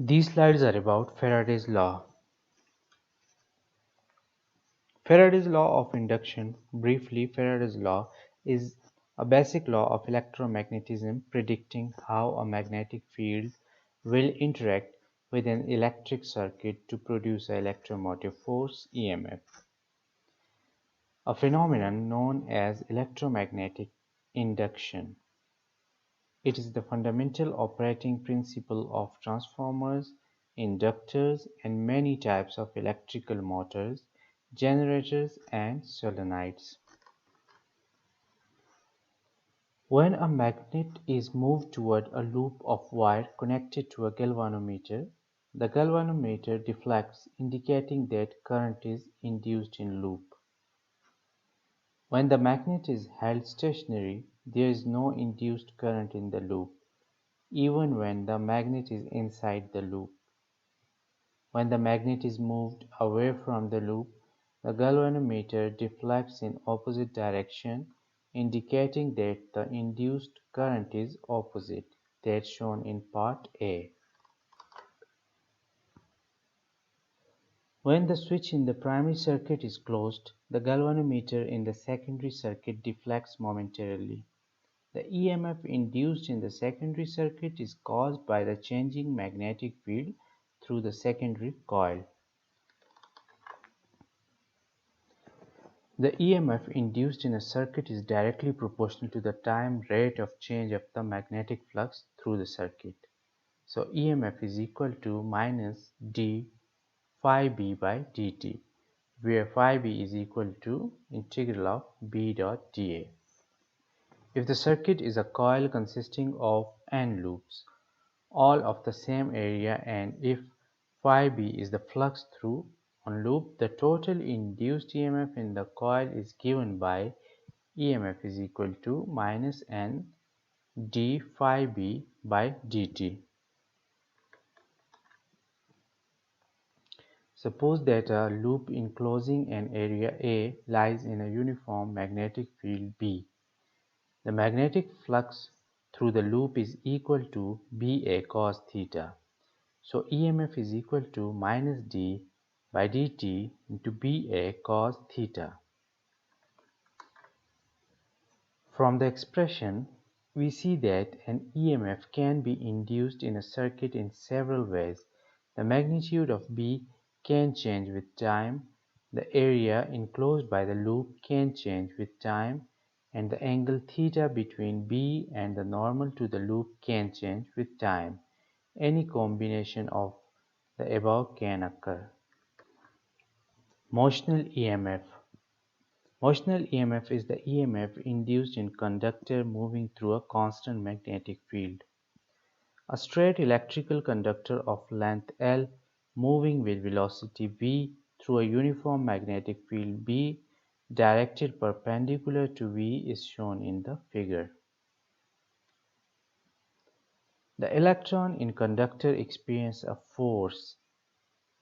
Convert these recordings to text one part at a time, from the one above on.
These slides are about Faraday's law. Faraday's law of induction, briefly Faraday's law, is a basic law of electromagnetism predicting how a magnetic field will interact with an electric circuit to produce an electromotive force EMF, a phenomenon known as electromagnetic induction. It is the fundamental operating principle of transformers, inductors, and many types of electrical motors, generators, and solenoids. When a magnet is moved toward a loop of wire connected to a galvanometer, the galvanometer deflects, indicating that current is induced in loop. When the magnet is held stationary, there is no induced current in the loop, even when the magnet is inside the loop. When the magnet is moved away from the loop, the galvanometer deflects in opposite direction, indicating that the induced current is opposite, that's shown in part A. When the switch in the primary circuit is closed, the galvanometer in the secondary circuit deflects momentarily. The EMF induced in the secondary circuit is caused by the changing magnetic field through the secondary coil. The EMF induced in a circuit is directly proportional to the time rate of change of the magnetic flux through the circuit. So EMF is equal to minus d phi b by dt, where phi b is equal to integral of b dot dA. If the circuit is a coil consisting of n loops, all of the same area, and if phi b is the flux through on loop, the total induced EMF in the coil is given by EMF is equal to minus n d phi b by dt. Suppose that a loop enclosing an area A lies in a uniform magnetic field B. The magnetic flux through the loop is equal to BA cos theta. So EMF is equal to minus d by dt into BA cos theta. From the expression, we see that an EMF can be induced in a circuit in several ways. The magnitude of B can change with time, the area enclosed by the loop can change with time, and the angle theta between B and the normal to the loop can change with time. Any combination of the above can occur. Motional EMF. Motional EMF is the EMF induced in conductor moving through a constant magnetic field. A straight electrical conductor of length L moving with velocity v through a uniform magnetic field B directed perpendicular to V is shown in the figure. The electron in conductor experiences a force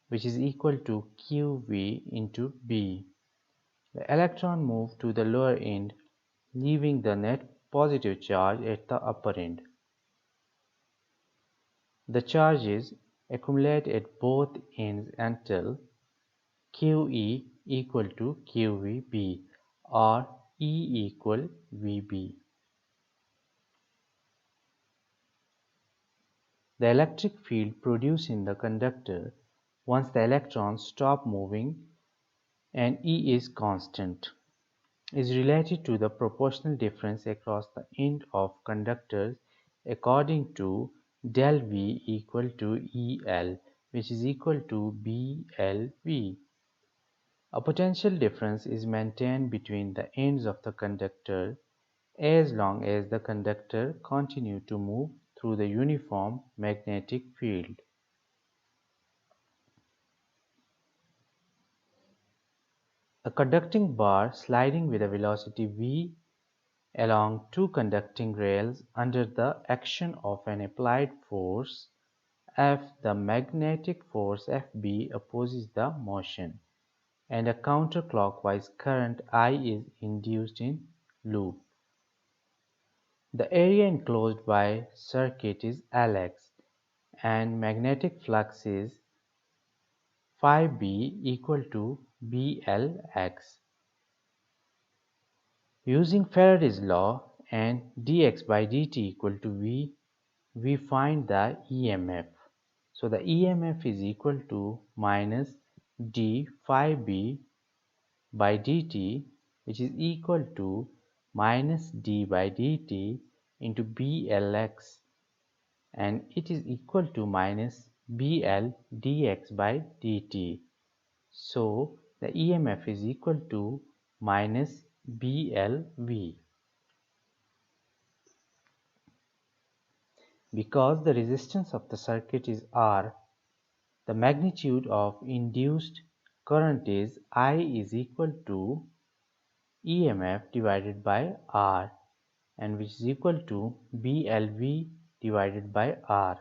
which is equal to QV into B. The electron moves to the lower end, leaving the net positive charge at the upper end. The charges accumulate at both ends until QE equal to QVB or E equal VB. The electric field produced in the conductor once the electrons stop moving and E is constant is related to the proportional difference across the end of conductors according to del V equal to EL, which is equal to BLV. A potential difference is maintained between the ends of the conductor as long as the conductor continues to move through the uniform magnetic field. A conducting bar sliding with a velocity v along two conducting rails under the action of an applied force F, the magnetic force Fb opposes the motion, and a counterclockwise current I is induced in loop. The area enclosed by circuit is Lx, and magnetic flux is phi b equal to Blx. Using Faraday's law and dx by dt equal to V, we find the EMF. So the EMF is equal to minus d phi b by dt, which is equal to minus d by dt into Blx, and it is equal to minus Bl dx by dt. So the EMF is equal to minus Blv. Because the resistance of the circuit is R, the magnitude of induced current is I is equal to EMF divided by R, and which is equal to Blv divided by R.